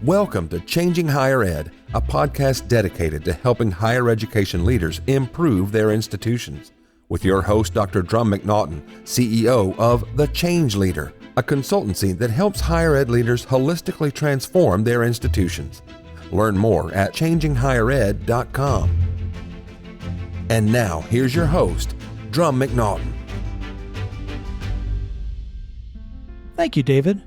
Welcome to Changing Higher Ed, a podcast dedicated to helping higher education leaders improve their institutions. With your host, Dr. Drum McNaughton, CEO of The Change Leader, a consultancy that helps higher ed leaders holistically transform their institutions. Learn more at changinghighered.com. And now, here's your host, Drum McNaughton. Thank you, David.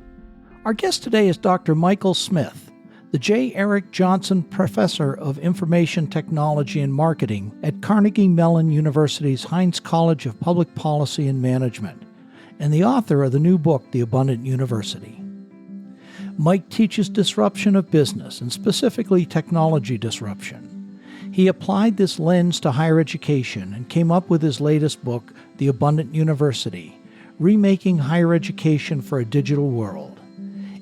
Our guest today is Dr. Michael Smith, the J. Eric Johnson Professor of Information Technology and Marketing at Carnegie Mellon University's Heinz College of Public Policy and Management, and the author of the new book, The Abundant University. Mike teaches disruption of business, and specifically technology disruption. He applied this lens to higher education and came up with his latest book, The Abundant University, Remaking Higher Education for a Digital World.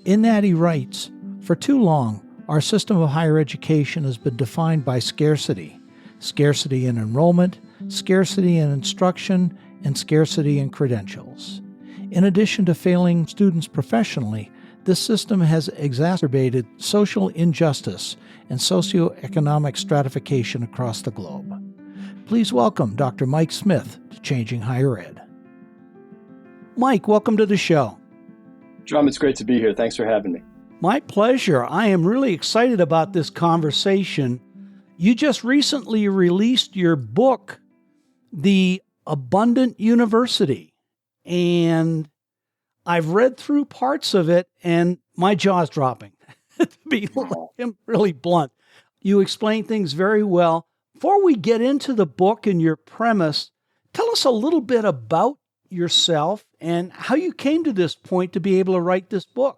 In that he writes, "For too long, our system of higher education has been defined by scarcity. Scarcity in enrollment, scarcity in instruction, and scarcity in credentials. In addition to failing students professionally, this system has exacerbated social injustice and socioeconomic stratification across the globe." Please welcome Dr. Mike Smith to Changing Higher Ed. Mike, welcome to the show. Drum, it's great to be here. Thanks for having me. My pleasure. I am really excited about this conversation. You just recently released your book, The Abundant University, and I've read through parts of it and my jaw's dropping, to be really blunt. You explain things very well. Before we get into the book and your premise, tell us a little bit about yourself and how you came to this point to be able to write this book.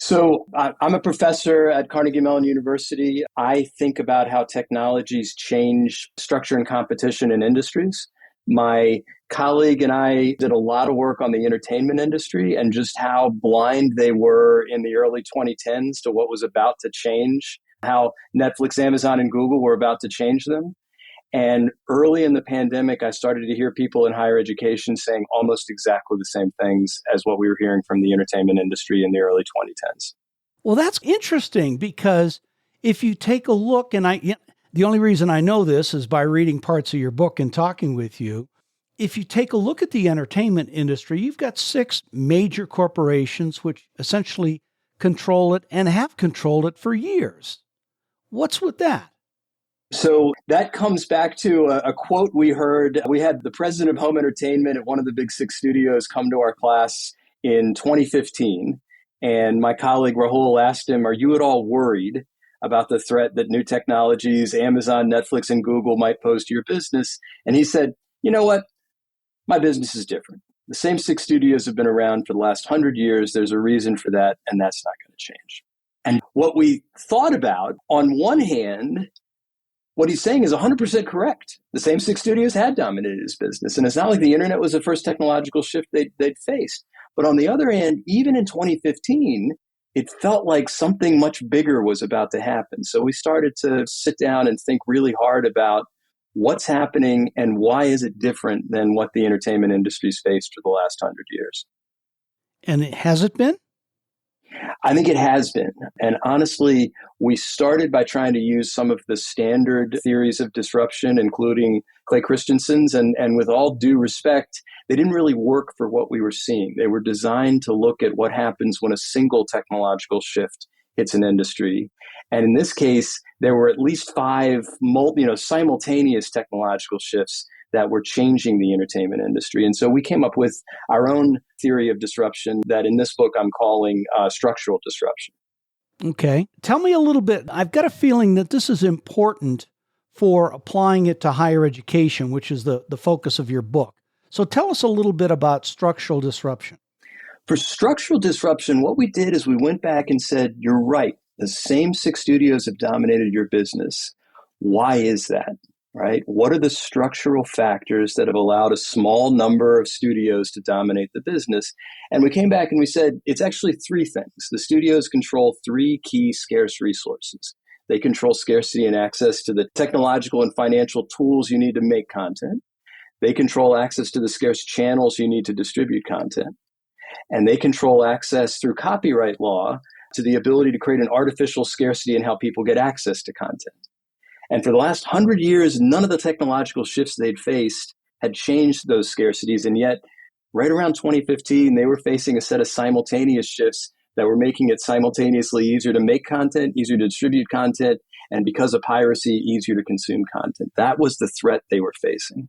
So I'm a professor at Carnegie Mellon University. I think about how technologies change structure and competition in industries. My colleague and I did a lot of work on the entertainment industry and just how blind they were in the early 2010s to what was about to change, how Netflix, Amazon, and Google were about to change them. And early in the pandemic, I started to hear people in higher education saying almost exactly the same things as what we were hearing from the entertainment industry in the early 2010s. Well, that's interesting because if you take a look, and the only reason I know this is by reading parts of your book and talking with you. If you take a look at the entertainment industry, you've got 6 major corporations which essentially control it and have controlled it for years. What's with that? So that comes back to a quote we heard. We had the president of home entertainment at one of the big 6 studios come to our class in 2015. And my colleague Rahul asked him, "Are you at all worried about the threat that new technologies, Amazon, Netflix, and Google might pose to your business?" And he said, "You know what? My business is different. The same 6 studios have been around for the last 100 years. There's a reason for that, and that's not going to change." And what we thought about, on one hand, what he's saying is 100% correct. The same 6 studios had dominated his business. And it's not like the internet was the first technological shift they'd faced. But on the other hand, even in 2015, it felt like something much bigger was about to happen. So we started to sit down and think really hard about what's happening and why is it different than what the entertainment industry's faced for the last 100 years. And has it been? I think it has been. And honestly, we started by trying to use some of the standard theories of disruption, including Clay Christensen's, and with all due respect, they didn't really work for what we were seeing. They were designed to look at what happens when a single technological shift hits an industry. And in this case, there were at least 5 simultaneous technological shifts that were changing the entertainment industry. And so we came up with our own theory of disruption that in this book I'm calling structural disruption. Okay. Tell me a little bit. I've got a feeling that this is important for applying it to higher education, which is the focus of your book. So tell us a little bit about structural disruption. For structural disruption, what we did is we went back and said, you're right. The same 6 studios have dominated your business. Why is that? Right? What are the structural factors that have allowed a small number of studios to dominate the business? And we came back and we said, it's actually 3 things. The studios control 3 key scarce resources. They control scarcity and access to the technological and financial tools you need to make content. They control access to the scarce channels you need to distribute content. And they control access through copyright law to the ability to create an artificial scarcity in how people get access to content. And for the last 100 years, none of the technological shifts they'd faced had changed those scarcities. And yet, right around 2015, they were facing a set of simultaneous shifts that were making it simultaneously easier to make content, easier to distribute content, and because of piracy, easier to consume content. That was the threat they were facing.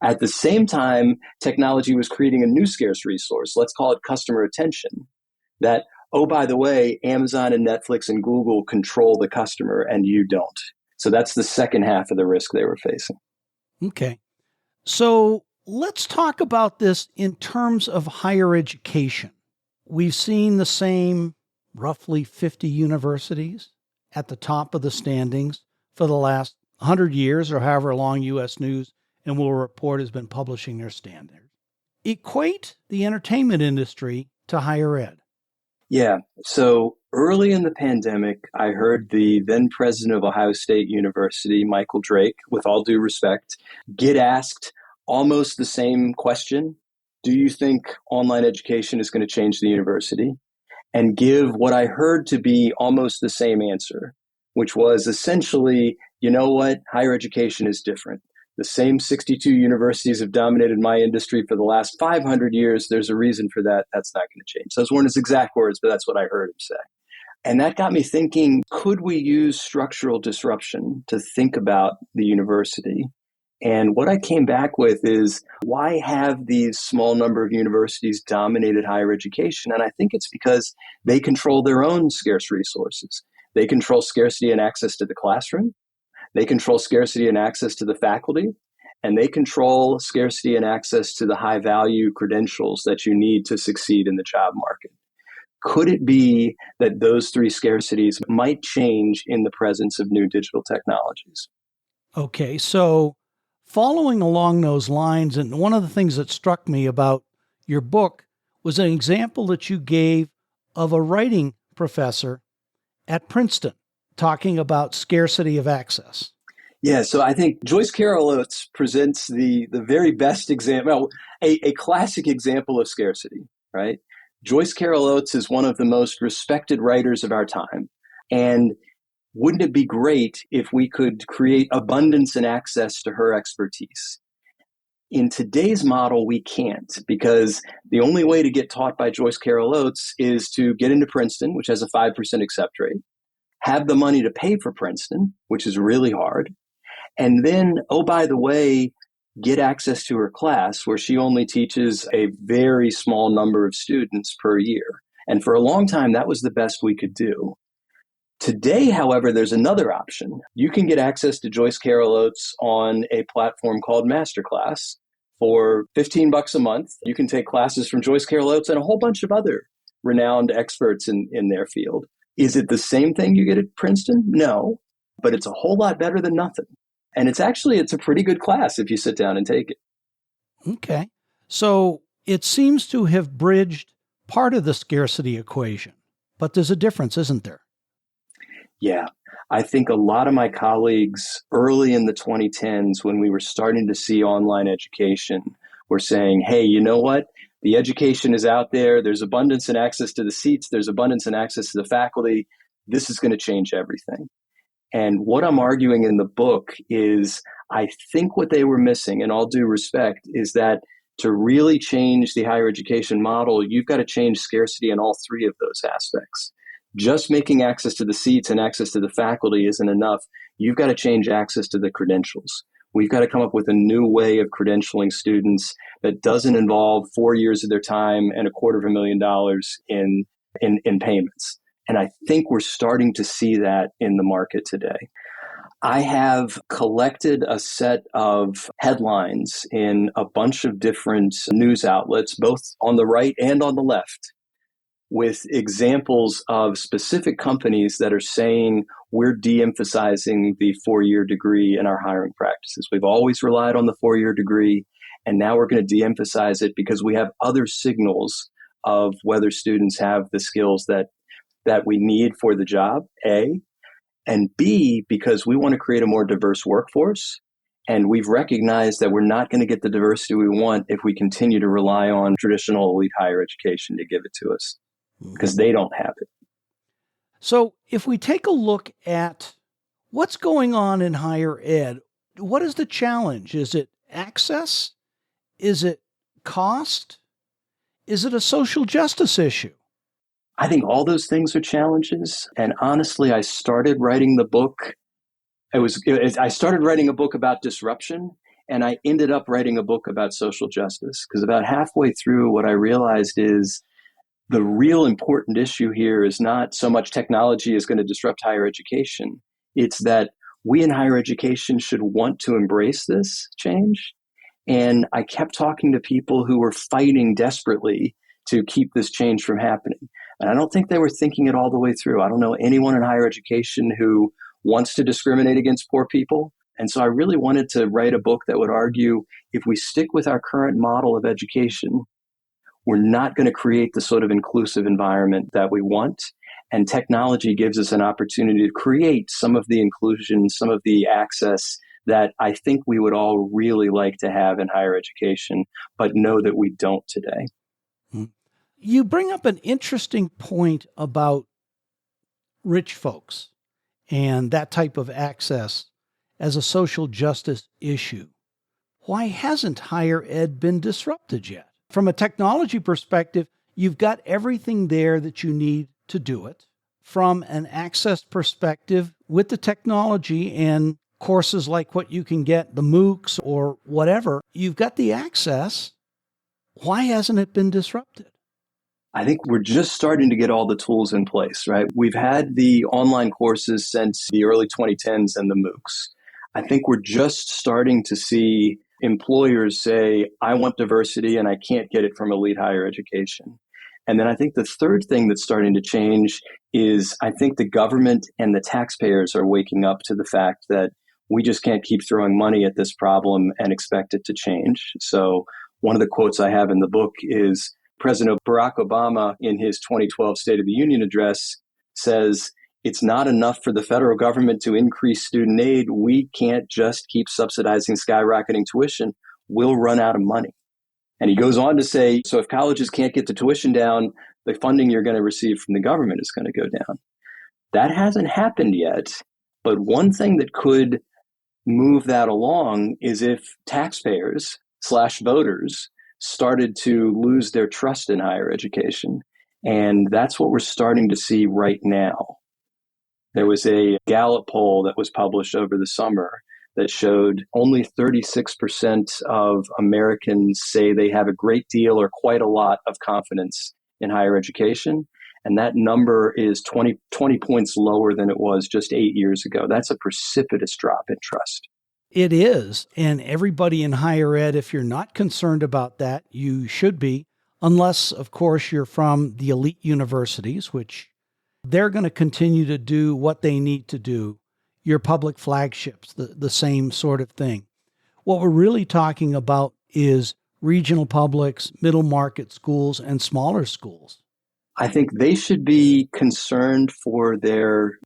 At the same time, technology was creating a new scarce resource. Let's call it customer attention. That, oh, by the way, Amazon and Netflix and Google control the customer and you don't. So that's the second half of the risk they were facing. Okay. So let's talk about this in terms of higher education. We've seen the same roughly 50 universities at the top of the standings for the last 100 years or however long U.S. News and World Report has been publishing their standards. Equate the entertainment industry to higher ed. Yeah. So early in the pandemic, I heard the then president of Ohio State University, Michael Drake, with all due respect, get asked almost the same question. Do you think online education is going to change the university? And give what I heard to be almost the same answer, which was essentially, you know what? Higher education is different. The same 62 universities have dominated my industry for the last 500 years. There's a reason for that. That's not going to change. Those weren't his exact words, but that's what I heard him say. And that got me thinking, could we use structural disruption to think about the university? And what I came back with is, why have these small number of universities dominated higher education? And I think it's because they control their own scarce resources. They control scarcity and access to the classroom. They control scarcity and access to the faculty. And they control scarcity and access to the high value credentials that you need to succeed in the job market. Could it be that those three scarcities might change in the presence of new digital technologies? Okay, so following along those lines, and one of the things that struck me about your book was an example that you gave of a writing professor at Princeton talking about scarcity of access. Yeah, so I think Joyce Carol Oates presents the very best example, a classic example of scarcity, right? Joyce Carol Oates is one of the most respected writers of our time. And wouldn't it be great if we could create abundance and access to her expertise? In today's model, we can't, because the only way to get taught by Joyce Carol Oates is to get into Princeton, which has a 5% accept rate, have the money to pay for Princeton, which is really hard, and then, oh, by the way, get access to her class where she only teaches a very small number of students per year. And for a long time, that was the best we could do. Today, however, there's another option. You can get access to Joyce Carol Oates on a platform called Masterclass for $15 a month. You can take classes from Joyce Carol Oates and a whole bunch of other renowned experts in their field. Is it the same thing you get at Princeton? No, but it's a whole lot better than nothing. And it's a pretty good class if you sit down and take it. Okay. So it seems to have bridged part of the scarcity equation, but there's a difference, isn't there? Yeah. I think a lot of my colleagues early in the 2010s, when we were starting to see online education, were saying, hey, you know what? The education is out there. There's abundance and access to the seats. There's abundance and access to the faculty. This is going to change everything. And what I'm arguing in the book is, I think what they were missing, in all due respect, is that to really change the higher education model, you've got to change scarcity in all three of those aspects. Just making access to the seats and access to the faculty isn't enough. You've got to change access to the credentials. We've got to come up with a new way of credentialing students that doesn't involve 4 years of their time and $250,000 in payments. And I think we're starting to see that in the market today. I have collected a set of headlines in a bunch of different news outlets, both on the right and on the left, with examples of specific companies that are saying we're de-emphasizing the 4-year degree in our hiring practices. We've always relied on the 4-year degree, and now we're going to de-emphasize it because we have other signals of whether students have the skills that we need for the job, A, and B, because we want to create a more diverse workforce. And we've recognized that we're not going to get the diversity we want if we continue to rely on traditional elite higher education to give it to us, because they don't have it. So if we take a look at what's going on in higher ed, what is the challenge? Is it access? Is it cost? Is it a social justice issue? I think all those things are challenges. And honestly, I started writing the book. I started writing a book about disruption, and I ended up writing a book about social justice, because about halfway through, what I realized is the real important issue here is not so much technology is going to disrupt higher education. It's that we in higher education should want to embrace this change. And I kept talking to people who were fighting desperately to keep this change from happening. And I don't think they were thinking it all the way through. I don't know anyone in higher education who wants to discriminate against poor people. And so I really wanted to write a book that would argue, if we stick with our current model of education, we're not going to create the sort of inclusive environment that we want. And technology gives us an opportunity to create some of the inclusion, some of the access that I think we would all really like to have in higher education, but know that we don't today. You bring up an interesting point about rich folks and that type of access as a social justice issue. Why hasn't higher ed been disrupted yet? From a technology perspective, you've got everything there that you need to do it. From an access perspective, with the technology and courses like what you can get, the MOOCs or whatever, you've got the access. Why hasn't it been disrupted? I think we're just starting to get all the tools in place, right? We've had the online courses since the early 2010s and the MOOCs. I think we're just starting to see employers say, I want diversity and I can't get it from elite higher education. And then I think the third thing that's starting to change is I think the government and the taxpayers are waking up to the fact that we just can't keep throwing money at this problem and expect it to change. So one of the quotes I have in the book is President Barack Obama, in his 2012 State of the Union address, says, it's not enough for the federal government to increase student aid. We can't just keep subsidizing skyrocketing tuition. We'll run out of money. And he goes on to say, so if colleges can't get the tuition down, the funding you're going to receive from the government is going to go down. That hasn't happened yet. But one thing that could move that along is if taxpayers / voters started to lose their trust in higher education. And that's what we're starting to see right now. There was a Gallup poll that was published over the summer that showed only 36% of Americans say they have a great deal or quite a lot of confidence in higher education. And that number is 20 points lower than it was just 8 years ago. That's a precipitous drop in trust. It is. And everybody in higher ed, if you're not concerned about that, you should be, unless, of course, you're from the elite universities, which they're going to continue to do what they need to do. Your public flagships, the same sort of thing. What we're really talking about is regional publics, middle market schools, and smaller schools. I think they should be concerned for their,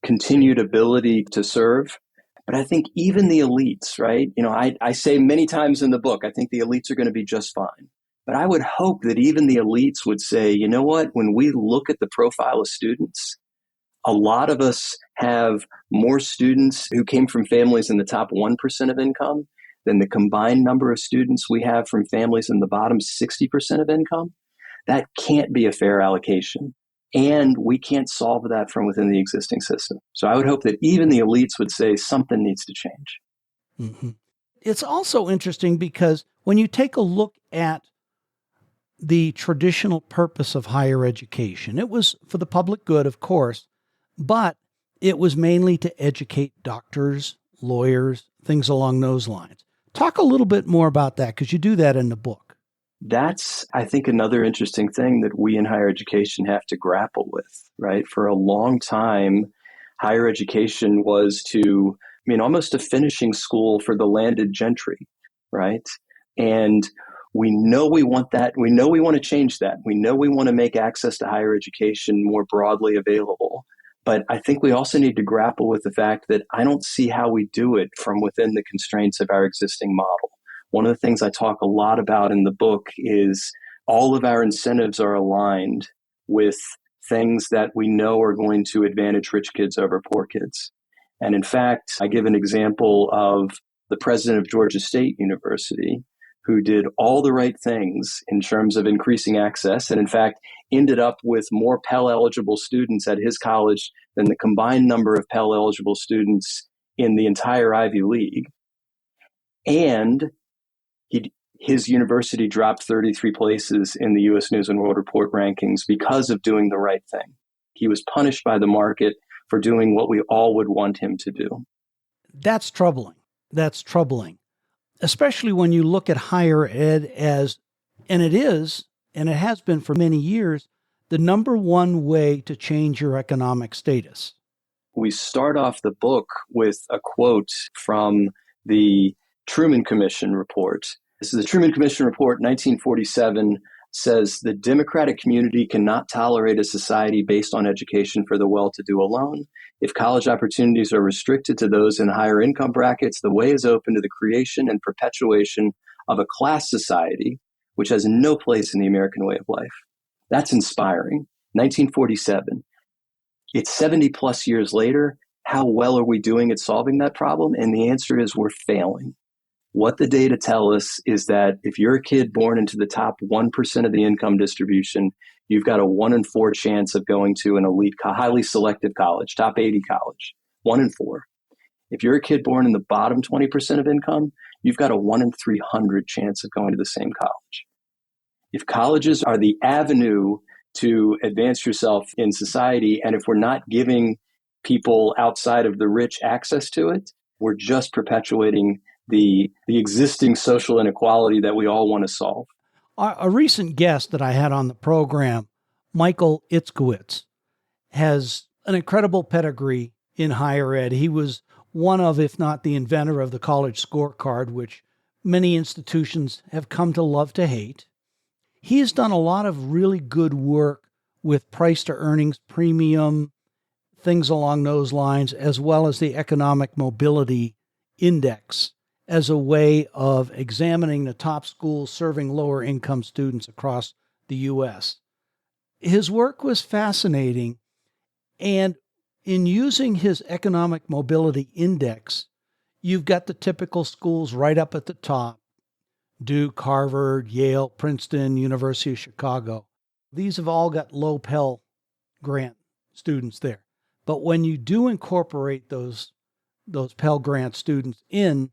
continued ability to serve. But I think even the elites, right? I say many times in the book, I think the elites are going to be just fine. But I would hope that even the elites would say, you know what, when we look at the profile of students, a lot of us have more students who came from families in the top 1% of income than the combined number of students we have from families in the bottom 60% of income. That can't be a fair allocation. And we can't solve that from within the existing system. So I would hope that even the elites would say something needs to change. Mm-hmm. It's also interesting because when you take a look at the traditional purpose of higher education, it was for the public good, of course, but it was mainly to educate doctors, lawyers, things along those lines. Talk a little bit more about that, because you do that in the book. That's, I think, another interesting thing that we in higher education have to grapple with, right? For a long time, higher education was almost a finishing school for the landed gentry, right? And we know we want that. We know we want to change that. We know we want to make access to higher education more broadly available. But I think we also need to grapple with the fact that I don't see how we do it from within the constraints of our existing model. One of the things I talk a lot about in the book is all of our incentives are aligned with things that we know are going to advantage rich kids over poor kids. And in fact, I give an example of the president of Georgia State University, who did all the right things in terms of increasing access, and in fact, ended up with more Pell-eligible students at his college than the combined number of Pell-eligible students in the entire Ivy League. And his university dropped 33 places in the U.S. News and World Report rankings because of doing the right thing. He was punished by the market for doing what we all would want him to do. That's troubling. That's troubling, especially when you look at higher ed as, and it is, and it has been for many years, the number one way to change your economic status. We start off the book with a quote from the Truman Commission report. This is the Truman Commission report, 1947, says the democratic community cannot tolerate a society based on education for the well-to-do alone. If college opportunities are restricted to those in higher income brackets, the way is open to the creation and perpetuation of a class society which has no place in the American way of life. That's inspiring. 1947. It's 70 plus years later. How well are we doing at solving that problem? And the answer is we're failing. What the data tell us is that if you're a kid born into the top 1% of the income distribution, you've got a 1 in 4 chance of going to an elite, highly selective college, top 80 college, 1 in 4. If you're a kid born in the bottom 20% of income, you've got a 1 in 300 chance of going to the same college. If colleges are the avenue to advance yourself in society, and if we're not giving people outside of the rich access to it, we're just perpetuating the existing social inequality that we all want to solve. A recent guest that I had on the program, Michael Itzkowitz, has an incredible pedigree in higher ed. He was one of, if not the inventor of the college scorecard, which many institutions have come to love to hate. He has done a lot of really good work with price to earnings premium, things along those lines, as well as the economic mobility index as a way of examining the top schools serving lower income students across the U.S. His work was fascinating, and in using his economic mobility index, you've got the typical schools right up at the top: Duke, Harvard, Yale, Princeton, University of Chicago. These have all got low Pell Grant students there. But when you do incorporate those Pell Grant students in,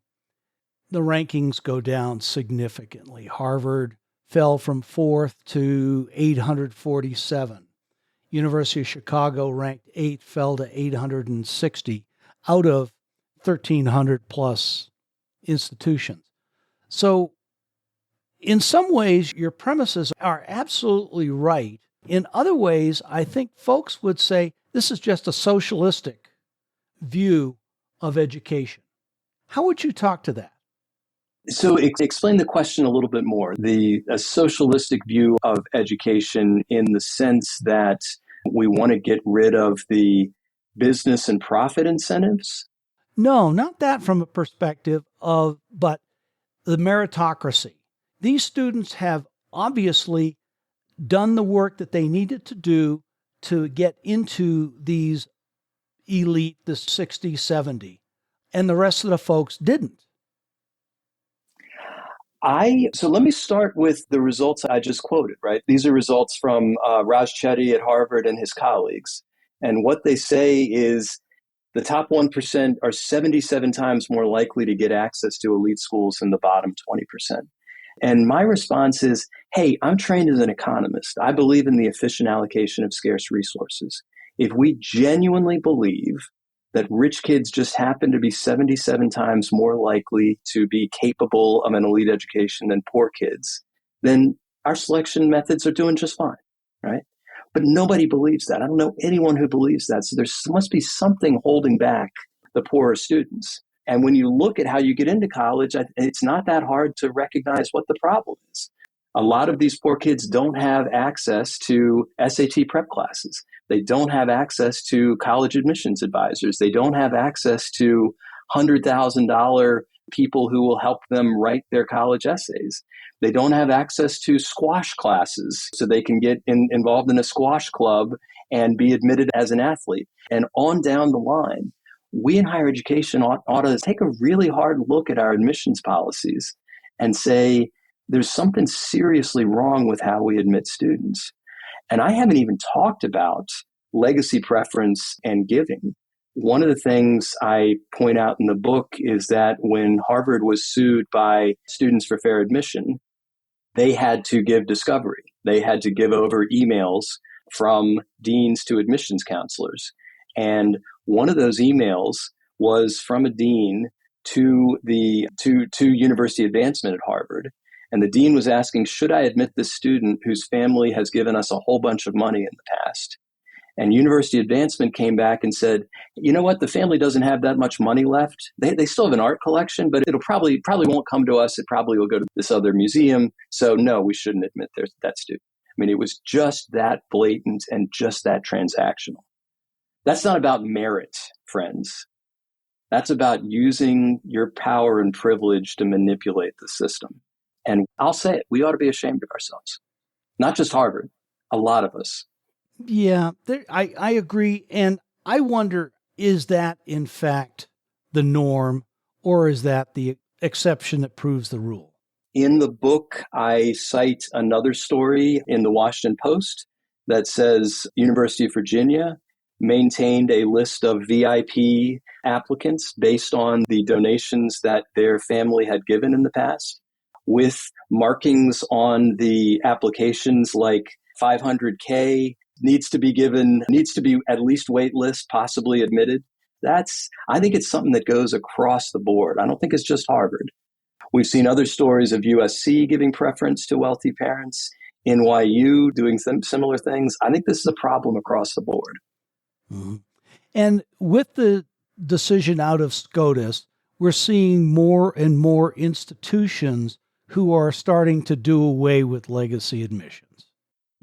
the rankings go down significantly. Harvard fell from 4th to 847. University of Chicago, ranked 8th, fell to 860 out of 1,300 plus institutions. So in some ways, your premises are absolutely right. In other ways, I think folks would say this is just a socialistic view of education. How would you talk to that? So explain the question a little bit more. A socialistic view of education in the sense that we want to get rid of the business and profit incentives? No, not that from a perspective of, but the meritocracy. These students have obviously done the work that they needed to do to get into these elite, the 60, 70, and the rest of the folks didn't. So let me start with the results I just quoted, right? These are results from Raj Chetty at Harvard and his colleagues. And what they say is the top 1% are 77 times more likely to get access to elite schools than the bottom 20%. And my response is, hey, I'm trained as an economist. I believe in the efficient allocation of scarce resources. If we genuinely believe that rich kids just happen to be 77 times more likely to be capable of an elite education than poor kids, then our selection methods are doing just fine, right? But nobody believes that. I don't know anyone who believes that. So there must be something holding back the poorer students. And when you look at how you get into college, it's not that hard to recognize what the problem is. A lot of these poor kids don't have access to SAT prep classes. They don't have access to college admissions advisors. They don't have access to $100,000 people who will help them write their college essays. They don't have access to squash classes so they can get involved in a squash club and be admitted as an athlete. And on down the line, we in higher education ought to take a really hard look at our admissions policies and say, there's something seriously wrong with how we admit students. And I haven't even talked about legacy preference and giving. One of the things I point out in the book is that when Harvard was sued by Students for Fair Admission, they had to give discovery. They had to give over emails from deans to admissions counselors. And one of those emails was from a dean to university advancement at Harvard. And the dean was asking, should I admit this student whose family has given us a whole bunch of money in the past? And University Advancement came back and said, you know what, the family doesn't have that much money left. They still have an art collection, but it'll probably won't come to us. It probably will go to this other museum. So no, we shouldn't admit that student. I mean, it was just that blatant and just that transactional. That's not about merit, friends. That's about using your power and privilege to manipulate the system. And I'll say it, we ought to be ashamed of ourselves. Not just Harvard, a lot of us. Yeah, I agree. And I wonder, is that in fact the norm, or is that the exception that proves the rule? In the book, I cite another story in the Washington Post that says University of Virginia maintained a list of VIP applicants based on the donations that their family had given in the past, with markings on the applications like 500K, needs to be at least wait list, possibly admitted. I think it's something that goes across the board. I don't think it's just Harvard. We've seen other stories of USC giving preference to wealthy parents, NYU doing some similar things. I think this is a problem across the board. Mm-hmm. And with the decision out of SCOTUS, we're seeing more and more institutions who are starting to do away with legacy admissions.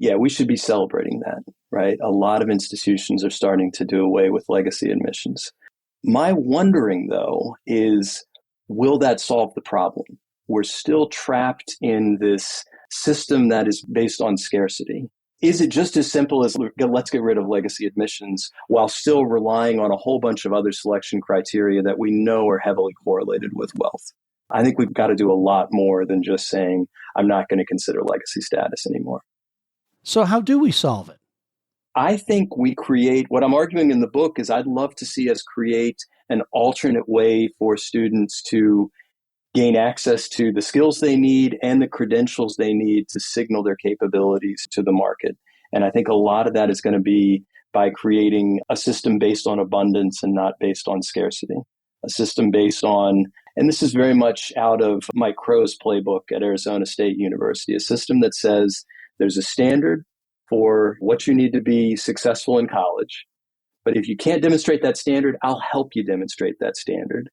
Yeah, we should be celebrating that, right? A lot of institutions are starting to do away with legacy admissions. My wondering, though, is will that solve the problem? We're still trapped in this system that is based on scarcity. Is it just as simple as let's get rid of legacy admissions while still relying on a whole bunch of other selection criteria that we know are heavily correlated with wealth? I think we've got to do a lot more than just saying, I'm not going to consider legacy status anymore. So how do we solve it? I think we create, what I'm arguing in the book is I'd love to see us create an alternate way for students to gain access to the skills they need and the credentials they need to signal their capabilities to the market. And I think a lot of that is going to be by creating a system based on abundance and not based on scarcity. A system based on, and this is very much out of Mike Crow's playbook at Arizona State University, a system that says there's a standard for what you need to be successful in college. But if you can't demonstrate that standard, I'll help you demonstrate that standard.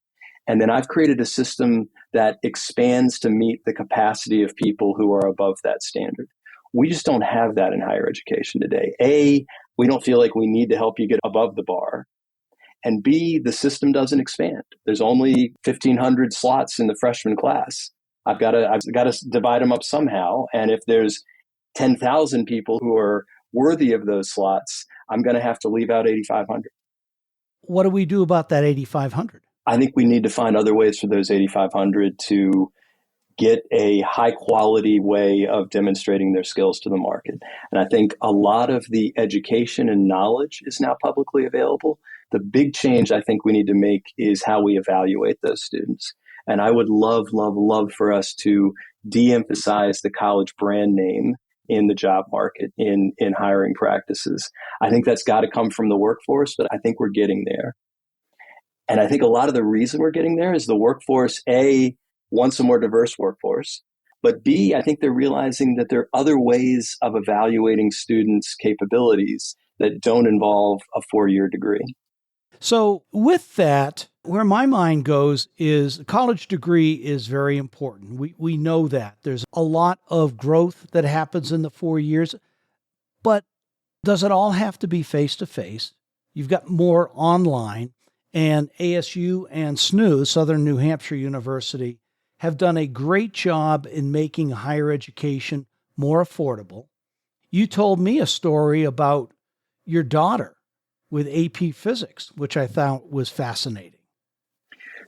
And then I've created a system that expands to meet the capacity of people who are above that standard. We just don't have that in higher education today. A, we don't feel like we need to help you get above the bar. And B, the system doesn't expand. There's only 1,500 slots in the freshman class. I've got to divide them up somehow. And if there's 10,000 people who are worthy of those slots, I'm going to have to leave out 8,500. What do we do about that 8,500? I think we need to find other ways for those 8,500 to get a high quality way of demonstrating their skills to the market. And I think a lot of the education and knowledge is now publicly available. The big change I think we need to make is how we evaluate those students. And I would love for us to de-emphasize the college brand name in the job market, in hiring practices. I think that's got to come from the workforce, but I think we're getting there. And I think a lot of the reason we're getting there is the workforce, A, wants a more diverse workforce, but B, I think they're realizing that there are other ways of evaluating students' capabilities that don't involve a 4-year degree. So with that, where my mind goes is a college degree is very important. We know that. There's a lot of growth that happens in the 4 years, but does it all have to be face-to-face? You've got more online, and ASU and SNU, Southern New Hampshire University, have done a great job in making higher education more affordable. You told me a story about your daughter with AP Physics, which I thought was fascinating.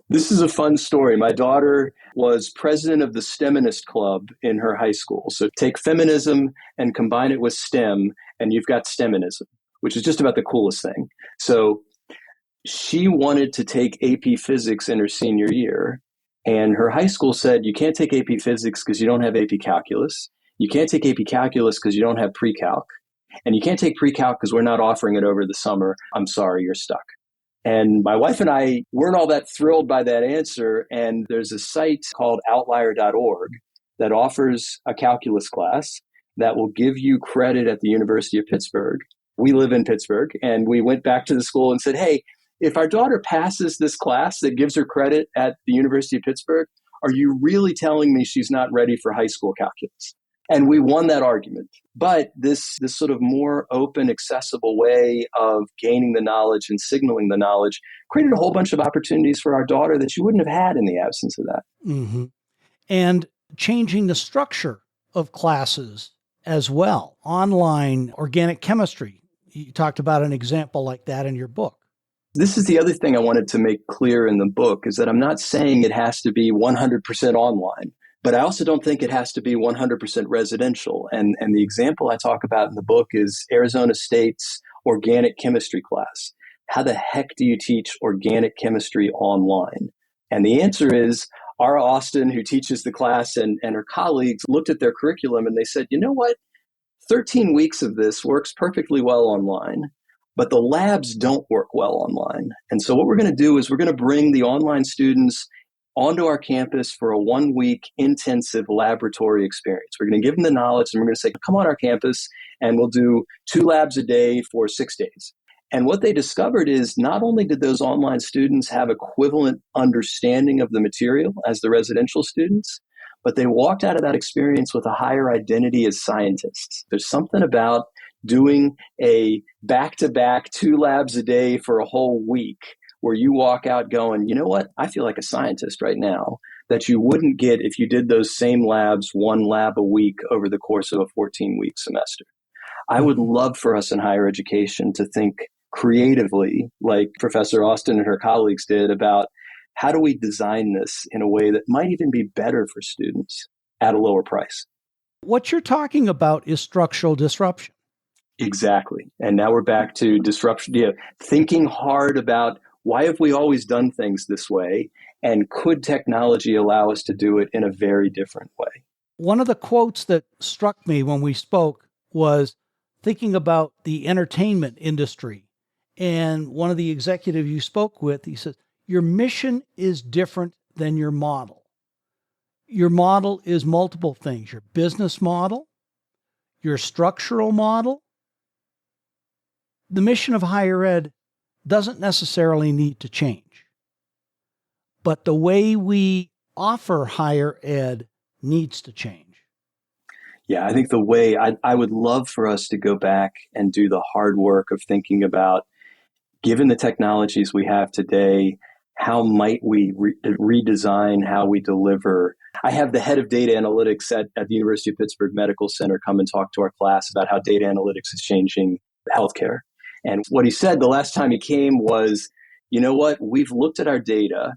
This is a fun story. My daughter was president of the STEMinist Club in her high school. So take feminism and combine it with STEM, and you've got STEMinism, which is just about the coolest thing. So she wanted to take AP Physics in her senior year, and her high school said, you can't take AP Physics because you don't have AP Calculus. You can't take AP Calculus because you don't have pre-calc. And you can't take pre-calc because we're not offering it over the summer. I'm sorry, you're stuck. And my wife and I weren't all that thrilled by that answer. And there's a site called outlier.org that offers a calculus class that will give you credit at the University of Pittsburgh. We live in Pittsburgh, and we went back to the school and said, hey, if our daughter passes this class that gives her credit at the University of Pittsburgh, are you really telling me she's not ready for high school calculus? And we won that argument. But this sort of more open, accessible way of gaining the knowledge and signaling the knowledge created a whole bunch of opportunities for our daughter that she wouldn't have had in the absence of that. Mm-hmm. And changing the structure of classes as well. Online organic chemistry. You talked about an example like that in your book. This is the other thing I wanted to make clear in the book, is that I'm not saying it has to be 100% online. But I also don't think it has to be 100% residential. And the example I talk about in the book is Arizona State's organic chemistry class. How the heck do you teach organic chemistry online? And the answer is, Ara Austin, who teaches the class, and her colleagues looked at their curriculum and they said, you know what? 13 weeks of this works perfectly well online, but the labs don't work well online. And so what we're going to do is we're going to bring the online students onto our campus for a 1-week intensive laboratory experience. We're going to give them the knowledge, and we're going to say, come on our campus, and we'll do 2 labs a day for 6 days. And what they discovered is not only did those online students have equivalent understanding of the material as the residential students, but they walked out of that experience with a higher identity as scientists. There's something about doing a back-to-back 2 labs a day for a whole week where you walk out going, you know what, I feel like a scientist right now, that you wouldn't get if you did those same labs, 1 lab a week over the course of a 14-week semester. I would love for us in higher education to think creatively, like Professor Austin and her colleagues did, about how do we design this in a way that might even be better for students at a lower price. What you're talking about is structural disruption. Exactly. And now we're back to disruption, thinking hard about, why have we always done things this way? And could technology allow us to do it in a very different way? One of the quotes that struck me when we spoke was thinking about the entertainment industry. And one of the executives you spoke with, he says, your mission is different than your model. Your model is multiple things: your business model, your structural model. The mission of higher ed doesn't necessarily need to change, but the way we offer higher ed needs to change. Yeah, I think the way I would love for us to go back and do the hard work of thinking about, given the technologies we have today, how might we redesign how we deliver? I have the head of data analytics at the University of Pittsburgh Medical Center come and talk to our class about how data analytics is changing healthcare. And what he said the last time he came was, you know what, we've looked at our data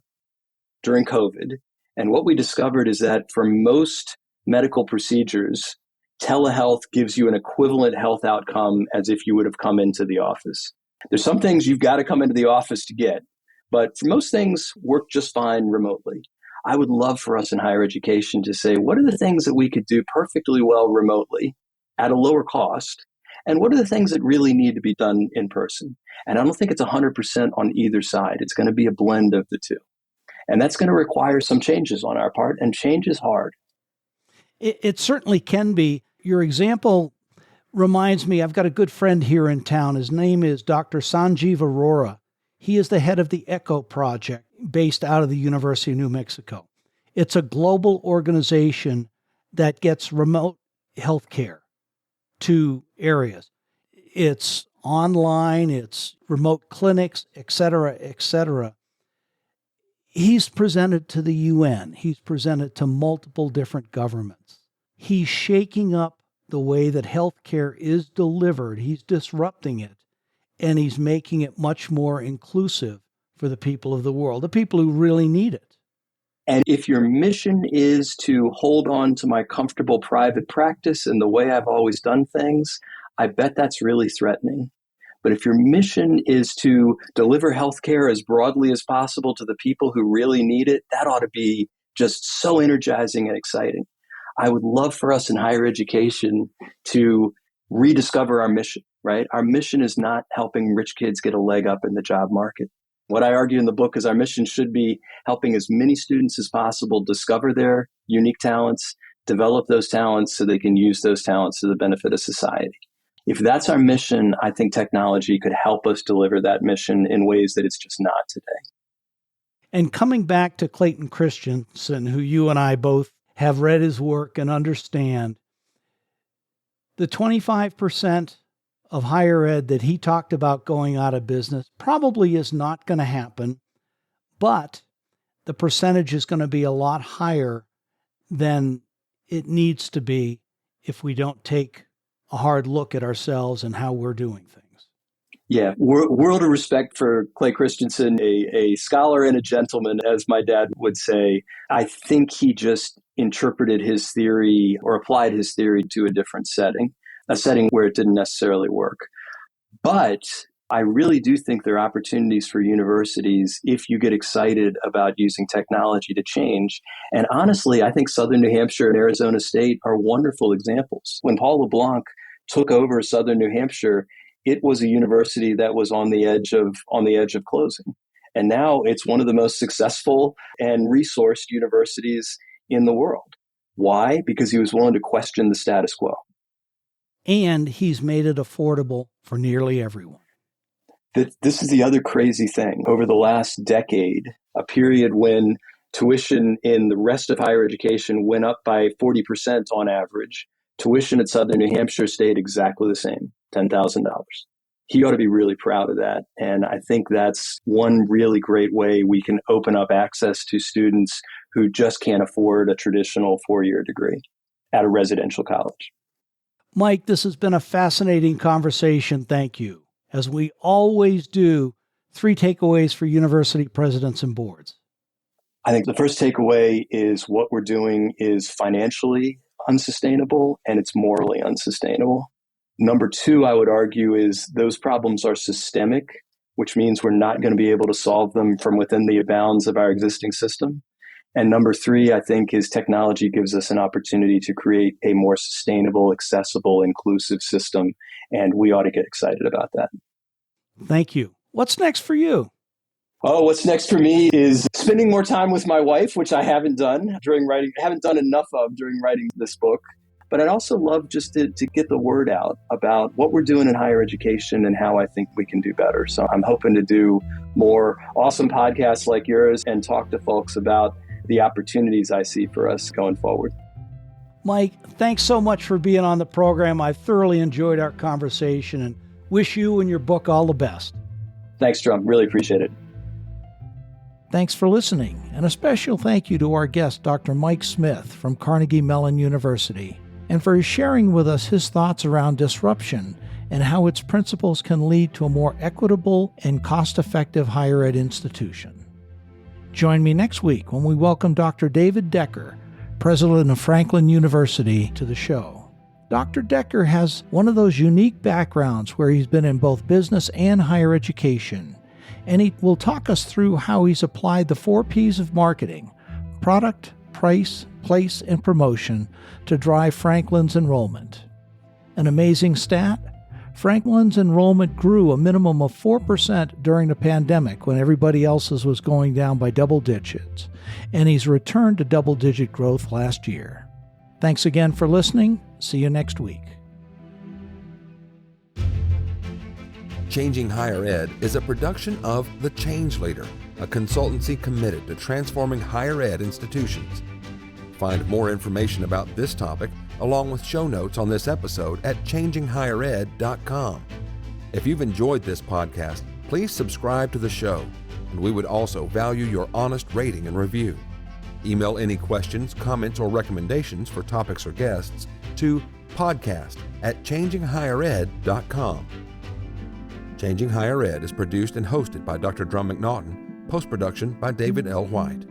during COVID, and what we discovered is that for most medical procedures, telehealth gives you an equivalent health outcome as if you would have come into the office. There's some things you've got to come into the office to get, but for most things work just fine remotely. I would love for us in higher education to say, what are the things that we could do perfectly well remotely at a lower cost? And what are the things that really need to be done in person? And I don't think it's 100% on either side. It's going to be a blend of the two. And that's going to require some changes on our part, and change is hard. It certainly can be. Your example reminds me, I've got a good friend here in town. His name is Dr. Sanjeev Arora. He is the head of the ECHO project based out of the University of New Mexico. It's a global organization that gets remote healthcare to areas. It's online, it's remote clinics, et cetera, et cetera. He's presented to the UN. He's presented to multiple different governments. He's shaking up the way that healthcare is delivered. He's disrupting it, and he's making it much more inclusive for the people of the world, the people who really need it. And if your mission is to hold on to my comfortable private practice and the way I've always done things, I bet that's really threatening. But if your mission is to deliver healthcare as broadly as possible to the people who really need it, that ought to be just so energizing and exciting. I would love for us in higher education to rediscover our mission, right? Our mission is not helping rich kids get a leg up in the job market. What I argue in the book is our mission should be helping as many students as possible discover their unique talents, develop those talents so they can use those talents to the benefit of society. If that's our mission, I think technology could help us deliver that mission in ways that it's just not today. And coming back to Clayton Christensen, who you and I both have read his work and understand, the 25% of higher ed that he talked about going out of business probably is not going to happen, but the percentage is going to be a lot higher than it needs to be if we don't take a hard look at ourselves and how we're doing things. Yeah, world of respect for Clay Christensen, a scholar and a gentleman, as my dad would say. I think he just interpreted his theory or applied his theory to a different setting, a setting where it didn't necessarily work. But I really do think there are opportunities for universities if you get excited about using technology to change. And honestly, I think Southern New Hampshire and Arizona State are wonderful examples. When Paul LeBlanc took over Southern New Hampshire, it was a university that was on the edge of closing. And now it's one of the most successful and resourced universities in the world. Why? Because he was willing to question the status quo. And he's made it affordable for nearly everyone. This is the other crazy thing. Over the last decade, a period when tuition in the rest of higher education went up by 40% on average, tuition at Southern New Hampshire stayed exactly the same, $10,000. He ought to be really proud of that. And I think that's one really great way we can open up access to students who just can't afford a traditional 4-year degree at a residential college. Mike, this has been a fascinating conversation. Thank you. As we always do, 3 takeaways for university presidents and boards. I think the first takeaway is what we're doing is financially unsustainable and it's morally unsustainable. Number 2, I would argue, is those problems are systemic, which means we're not going to be able to solve them from within the bounds of our existing system. And number 3, I think, is technology gives us an opportunity to create a more sustainable, accessible, inclusive system. And we ought to get excited about that. Thank you. What's next for you? Oh, what's next for me is spending more time with my wife, which I haven't done enough of during writing this book. But I'd also love just to get the word out about what we're doing in higher education and how I think we can do better. So I'm hoping to do more awesome podcasts like yours and talk to folks about the opportunities I see for us going forward. Mike, thanks so much for being on the program. I thoroughly enjoyed our conversation and wish you and your book all the best. Thanks, Drum. Really appreciate it. Thanks for listening, and a special thank you to our guest, Dr. Mike Smith from Carnegie Mellon University, and for sharing with us his thoughts around disruption and how its principles can lead to a more equitable and cost-effective higher ed institution. Join me next week when we welcome Dr. David Decker, president of Franklin University, to the show. Dr. Decker has one of those unique backgrounds where he's been in both business and higher education, and he will talk us through how he's applied the 4 P's of marketing: product, price, place, and promotion to drive Franklin's enrollment. An amazing stat? Franklin's enrollment grew a minimum of 4% during the pandemic when everybody else's was going down by double digits, and he's returned to double-digit growth last year. Thanks again for listening. See you next week. Changing Higher Ed is a production of The Change Leader, a consultancy committed to transforming higher ed institutions. Find more information about this topic, along with show notes on this episode, at changinghighered.com. If you've enjoyed this podcast, please subscribe to the show. and we would also value your honest rating and review. Email any questions, comments, or recommendations for topics or guests to podcast@changinghighered.com. Changing Higher Ed is produced and hosted by Dr. Drum McNaughton, post-production by David L. White.